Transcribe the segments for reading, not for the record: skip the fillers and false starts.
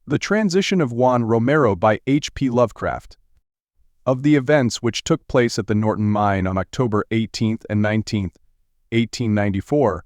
The Transition of Juan Romero by H.P. Lovecraft. Of the events which took place at the Norton Mine on October 18th and 19th, 1894,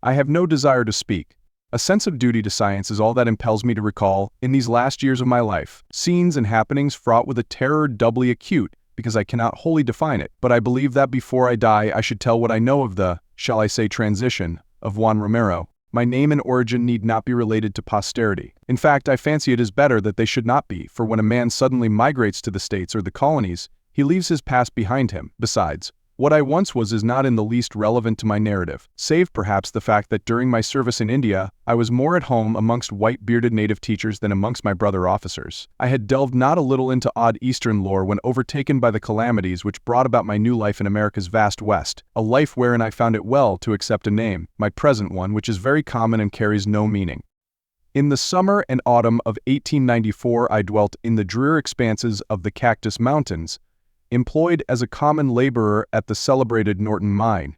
I have no desire to speak. A sense of duty to science is all that impels me to recall, in these last years of my life, scenes and happenings fraught with a terror doubly acute, because I cannot wholly define it, but I believe that before I die I should tell what I know of the, shall I say, transition, of Juan Romero. My name and origin need not be related to posterity. In fact, I fancy it is better that they should not be, for when a man suddenly migrates to the States or the colonies, he leaves his past behind him. Besides, what I once was is not in the least relevant to my narrative, save perhaps the fact that during my service in India, I was more at home amongst white-bearded native teachers than amongst my brother officers. I had delved not a little into odd Eastern lore when overtaken by the calamities which brought about my new life in America's vast West, a life wherein I found it well to accept a name, my present one, which is very common and carries no meaning. In the summer and autumn of 1894 I dwelt in the drear expanses of the Cactus Mountains, employed as a common laborer at the celebrated Norton Mine,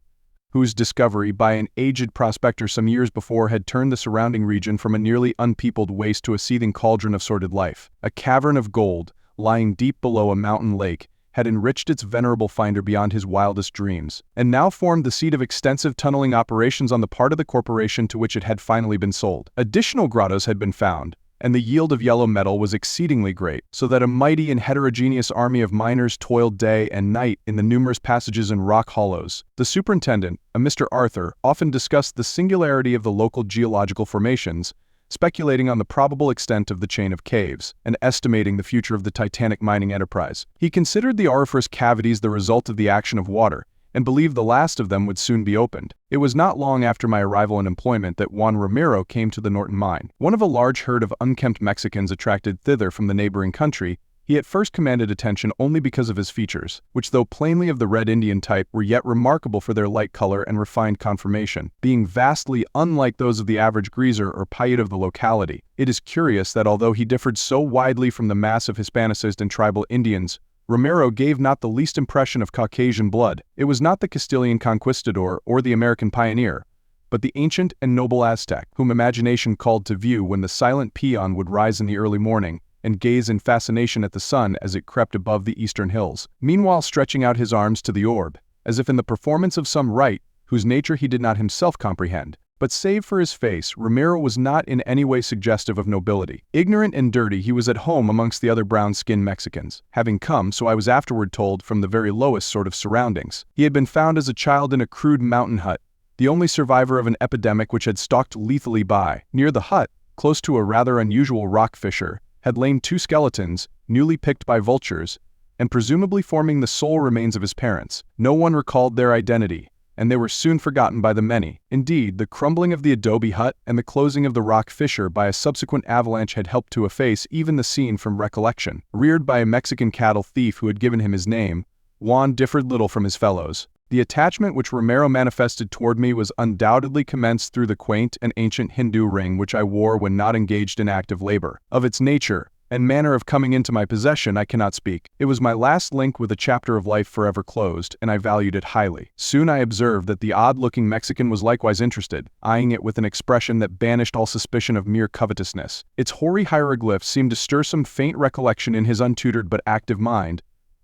whose discovery by an aged prospector some years before had turned the surrounding region from a nearly unpeopled waste to a seething cauldron of sordid life. A cavern of gold, lying deep below a mountain lake, had enriched its venerable finder beyond his wildest dreams, and now formed the seat of extensive tunneling operations on the part of the corporation to which it had finally been sold. Additional grottos had been found, and the yield of yellow metal was exceedingly great, so that a mighty and heterogeneous army of miners toiled day and night in the numerous passages and rock hollows. The superintendent, a Mr. Arthur, often discussed the singularity of the local geological formations, speculating on the probable extent of the chain of caves, and estimating the future of the titanic mining enterprise. He considered the auriferous cavities the result of the action of water, and believed the last of them would soon be opened. It was not long after my arrival in employment that Juan Romero came to the Norton Mine. One of a large herd of unkempt Mexicans attracted thither from the neighboring country, he at first commanded attention only because of his features, which though plainly of the Red Indian type were yet remarkable for their light color and refined conformation, being vastly unlike those of the average greaser or Paiute of the locality. It is curious that although he differed so widely from the mass of Hispanicized and tribal Indians, Romero gave not the least impression of Caucasian blood. It was not the Castilian conquistador or the American pioneer, but the ancient and noble Aztec, whom imagination called to view when the silent peon would rise in the early morning and gaze in fascination at the sun as it crept above the eastern hills, meanwhile stretching out his arms to the orb, as if in the performance of some rite whose nature he did not himself comprehend. But save for his face, Romero was not in any way suggestive of nobility. Ignorant and dirty, he was at home amongst the other brown-skinned Mexicans, having come, so I was afterward told, from the very lowest sort of surroundings. He had been found as a child in a crude mountain hut, the only survivor of an epidemic which had stalked lethally by. Near the hut, close to a rather unusual rock fissure, had lain two skeletons, newly picked by vultures, and presumably forming the sole remains of his parents. No one recalled their identity, and they were soon forgotten by the many. Indeed, the crumbling of the adobe hut and the closing of the rock fissure by a subsequent avalanche had helped to efface even the scene from recollection. Reared by a Mexican cattle thief who had given him his name, Juan differed little from his fellows. The attachment which Romero manifested toward me was undoubtedly commenced through the quaint and ancient Hindu ring which I wore when not engaged in active labor. Of its nature and manner of coming into my possession I cannot speak. It was my last link with a chapter of life forever closed, and I valued it highly. Soon I observed that the odd-looking Mexican was likewise interested, eyeing it with an expression that banished all suspicion of mere covetousness. Its hoary hieroglyphs seemed to stir some faint recollection in his untutored but active mind,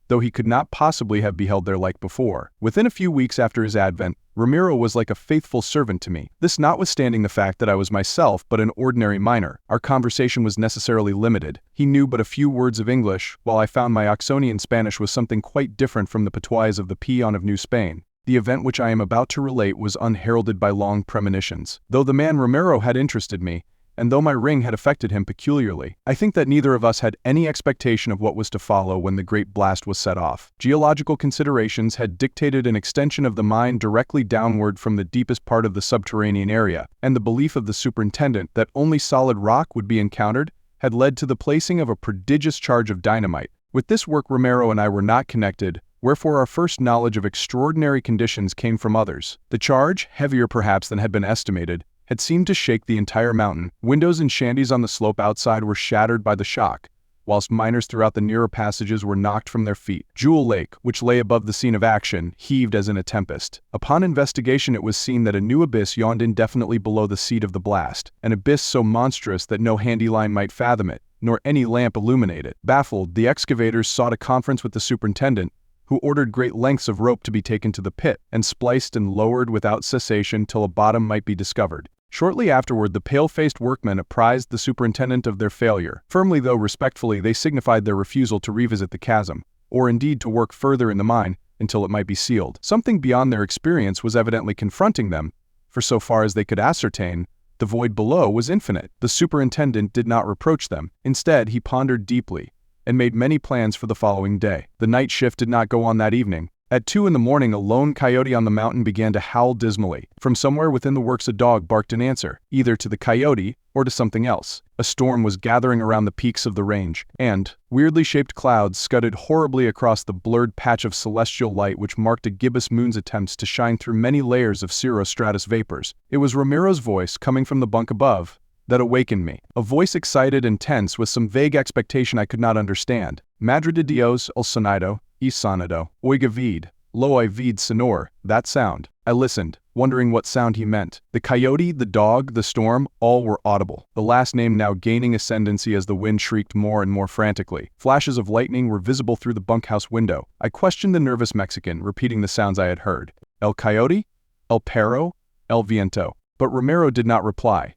though he could not possibly have beheld their like before. Within a few weeks after his advent, Romero was like a faithful servant to me, this notwithstanding the fact that I was myself but an ordinary miner. Our conversation was necessarily limited. He knew but a few words of English, while I found my Oxonian Spanish was something quite different from the patois of the peon of New Spain. The event which I am about to relate was unheralded by long premonitions. Though the man Romero had interested me, and though my ring had affected him peculiarly, I think that neither of us had any expectation of what was to follow when the great blast was set off. Geological considerations had dictated an extension of the mine directly downward from the deepest part of the subterranean area, and the belief of the superintendent that only solid rock would be encountered had led to the placing of a prodigious charge of dynamite. With this work Romero and I were not connected, wherefore our first knowledge of extraordinary conditions came from others. The charge, heavier perhaps than had been estimated, had seemed to shake the entire mountain. Windows and shanties on the slope outside were shattered by the shock, whilst miners throughout the nearer passages were knocked from their feet. Jewel Lake, which lay above the scene of action, heaved as in a tempest. Upon investigation it was seen that a new abyss yawned indefinitely below the seat of the blast, an abyss so monstrous that no handy line might fathom it, nor any lamp illuminate it. Baffled, the excavators sought a conference with the superintendent, who ordered great lengths of rope to be taken to the pit, and spliced and lowered without cessation till a bottom might be discovered. Shortly afterward the pale-faced workmen apprised the superintendent of their failure. Firmly though respectfully they signified their refusal to revisit the chasm, or indeed to work further in the mine until it might be sealed. Something beyond their experience was evidently confronting them, for so far as they could ascertain, the void below was infinite. The superintendent did not reproach them. Instead, he pondered deeply, and made many plans for the following day. The night shift did not go on that evening. At 2 in the morning a lone coyote on the mountain began to howl dismally. From somewhere within the works a dog barked in answer, either to the coyote or to something else. A storm was gathering around the peaks of the range, and weirdly shaped clouds scudded horribly across the blurred patch of celestial light which marked a gibbous moon's attempts to shine through many layers of cirrostratus vapors. It was Romero's voice, coming from the bunk above, that awakened me. A voice excited and tense with some vague expectation I could not understand. Madre de Dios el sonido, y sonido, oiga vid, lo I vid sonor, that sound. I listened, wondering what sound he meant. The coyote, the dog, the storm, all were audible, the last name now gaining ascendancy as the wind shrieked more and more frantically. Flashes of lightning were visible through the bunkhouse window. I questioned the nervous Mexican, repeating the sounds I had heard. El coyote? El perro? El viento. But Romero did not reply.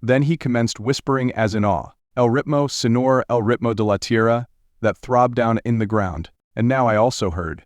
Then he commenced whispering as in awe. El ritmo, sonor, el ritmo de la tierra, that throbbed down in the ground. And now I also heard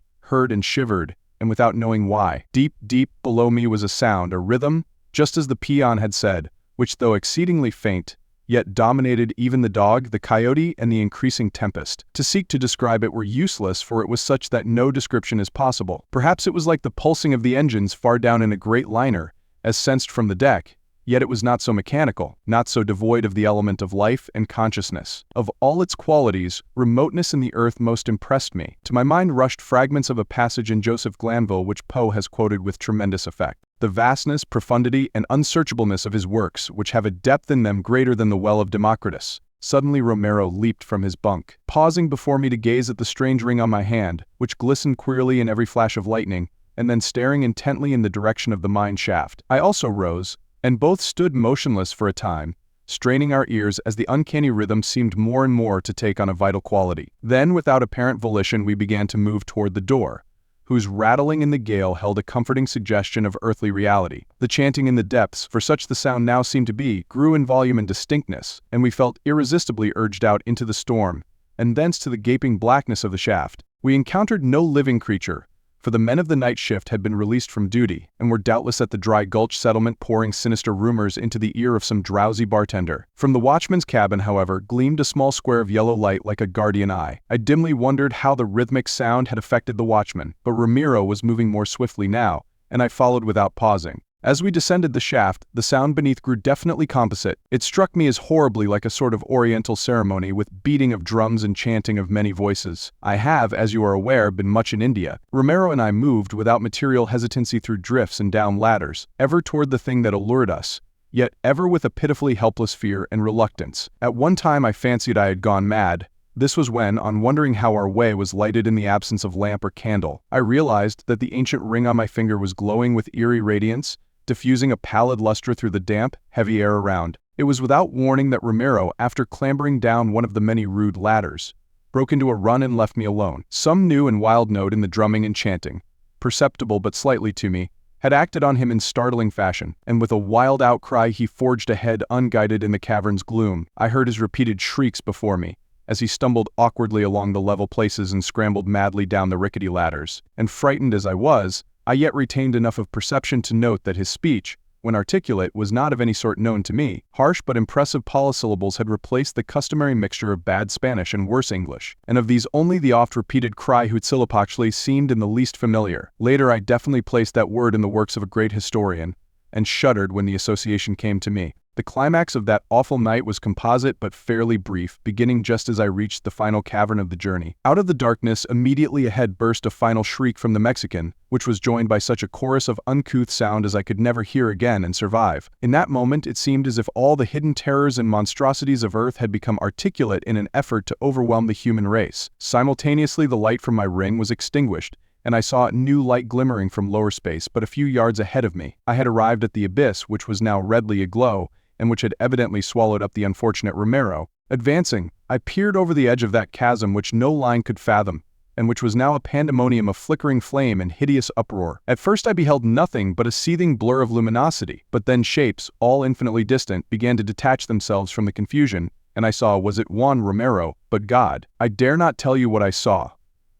and shivered, and without knowing why. Deep, deep below me was a sound, a rhythm, just as the peon had said, which though exceedingly faint, yet dominated even the dog, the coyote, and the increasing tempest. To seek to describe it were useless, for it was such that no description is possible. Perhaps it was like the pulsing of the engines far down in a great liner, as sensed from the deck, yet it was not so mechanical, not so devoid of the element of life and consciousness. Of all its qualities, remoteness in the earth most impressed me. To my mind rushed fragments of a passage in Joseph Glanville which Poe has quoted with tremendous effect. The vastness, profundity, and unsearchableness of his works, which have a depth in them greater than the well of Democritus. Suddenly Romero leaped from his bunk, pausing before me to gaze at the strange ring on my hand, which glistened queerly in every flash of lightning, and then staring intently in the direction of the mine shaft. I also rose, and both stood motionless for a time, straining our ears as the uncanny rhythm seemed more and more to take on a vital quality. Then, without apparent volition, we began to move toward the door, whose rattling in the gale held a comforting suggestion of earthly reality. The chanting in the depths, for such the sound now seemed to be, grew in volume and distinctness, and we felt irresistibly urged out into the storm, and thence to the gaping blackness of the shaft. We encountered no living creature, for the men of the night shift had been released from duty, and were doubtless at the Dry Gulch settlement pouring sinister rumors into the ear of some drowsy bartender. From the watchman's cabin, however, gleamed a small square of yellow light like a guardian eye. I dimly wondered how the rhythmic sound had affected the watchman, but Romero was moving more swiftly now, and I followed without pausing. As we descended the shaft, the sound beneath grew definitely composite. It struck me as horribly like a sort of oriental ceremony with beating of drums and chanting of many voices. I have, as you are aware, been much in India. Romero and I moved without material hesitancy through drifts and down ladders, ever toward the thing that allured us, yet ever with a pitifully helpless fear and reluctance. At one time I fancied I had gone mad. This was when, on wondering how our way was lighted in the absence of lamp or candle, I realized that the ancient ring on my finger was glowing with eerie radiance, diffusing a pallid luster through the damp, heavy air around. It was without warning that Romero, after clambering down one of the many rude ladders, broke into a run and left me alone. Some new and wild note in the drumming and chanting, perceptible but slightly to me, had acted on him in startling fashion, and with a wild outcry he forged ahead unguided in the cavern's gloom. I heard his repeated shrieks before me, as he stumbled awkwardly along the level places and scrambled madly down the rickety ladders. And frightened as I was, I yet retained enough of perception to note that his speech, when articulate, was not of any sort known to me. Harsh but impressive polysyllables had replaced the customary mixture of bad Spanish and worse English, and of these only the oft-repeated cry Huitzilopochtli seemed in the least familiar. Later I definitely placed that word in the works of a great historian, and shuddered when the association came to me. The climax of that awful night was composite but fairly brief, beginning just as I reached the final cavern of the journey. Out of the darkness, immediately ahead burst a final shriek from the Mexican, which was joined by such a chorus of uncouth sound as I could never hear again and survive. In that moment, it seemed as if all the hidden terrors and monstrosities of Earth had become articulate in an effort to overwhelm the human race. Simultaneously, the light from my ring was extinguished, and I saw a new light glimmering from lower space but a few yards ahead of me. I had arrived at the abyss, which was now redly aglow, and which had evidently swallowed up the unfortunate Romero. Advancing, I peered over the edge of that chasm which no line could fathom, and which was now a pandemonium of flickering flame and hideous uproar. At first I beheld nothing but a seething blur of luminosity, but then shapes, all infinitely distant, began to detach themselves from the confusion, and I saw was it Juan Romero, but God. I dare not tell you what I saw.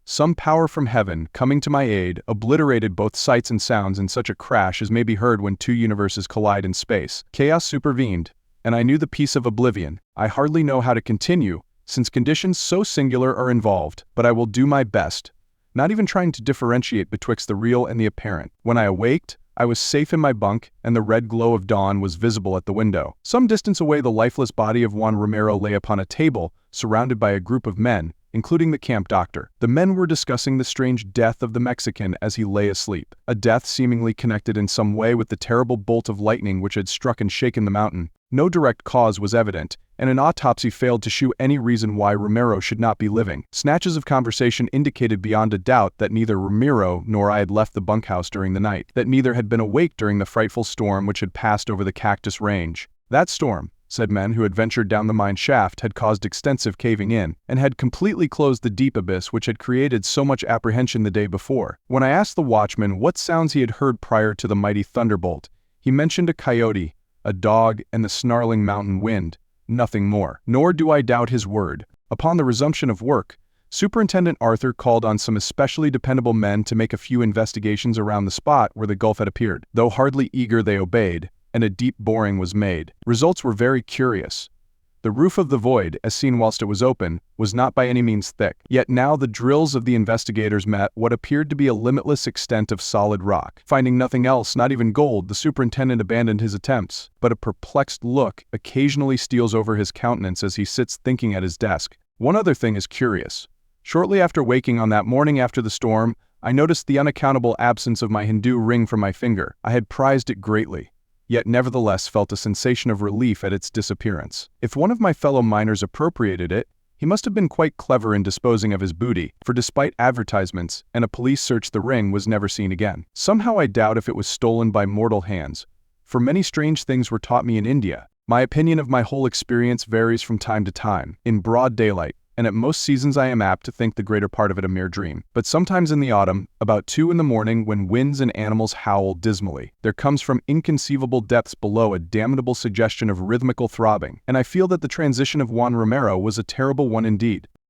Some power from heaven, coming to my aid, obliterated both sights and sounds in such a crash as may be heard when two universes collide in space. Chaos supervened, and I knew the peace of oblivion. I hardly know how to continue, since conditions so singular are involved, but I will do my best, not even trying to differentiate betwixt the real and the apparent. When I awaked, I was safe in my bunk, and the red glow of dawn was visible at the window. Some distance away, the lifeless body of Juan Romero lay upon a table, surrounded by a group of men, including the camp doctor. The men were discussing the strange death of the Mexican as he lay asleep, a death seemingly connected in some way with the terrible bolt of lightning which had struck and shaken the mountain. No direct cause was evident, and an autopsy failed to shew any reason why Romero should not be living. Snatches of conversation indicated beyond a doubt that neither Romero nor I had left the bunkhouse during the night, that neither had been awake during the frightful storm which had passed over the Cactus Range. That storm, said men who had ventured down the mine shaft, had caused extensive caving in, and had completely closed the deep abyss which had created so much apprehension the day before. When I asked the watchman what sounds he had heard prior to the mighty thunderbolt, he mentioned a coyote, a dog, and the snarling mountain wind, nothing more. Nor do I doubt his word. Upon the resumption of work, Superintendent Arthur called on some especially dependable men to make a few investigations around the spot where the gulf had appeared. Though hardly eager, they obeyed, and a deep boring was made. Results were very curious. The roof of the void, as seen whilst it was open, was not by any means thick. Yet now the drills of the investigators met what appeared to be a limitless extent of solid rock. Finding nothing else, not even gold, the superintendent abandoned his attempts, but a perplexed look occasionally steals over his countenance as he sits thinking at his desk. One other thing is curious. Shortly after waking on that morning after the storm, I noticed the unaccountable absence of my Hindu ring from my finger. I had prized it greatly, yet nevertheless felt a sensation of relief at its disappearance. If one of my fellow miners appropriated it, he must have been quite clever in disposing of his booty, for despite advertisements and a police search, the ring was never seen again. Somehow I doubt if it was stolen by mortal hands, for many strange things were taught me in India. My opinion of my whole experience varies from time to time. In broad daylight, and at most seasons, I am apt to think the greater part of it a mere dream. But sometimes in the autumn, about 2 in the morning, when winds and animals howl dismally, there comes from inconceivable depths below a damnable suggestion of rhythmical throbbing, and I feel that the transition of Juan Romero was a terrible one indeed.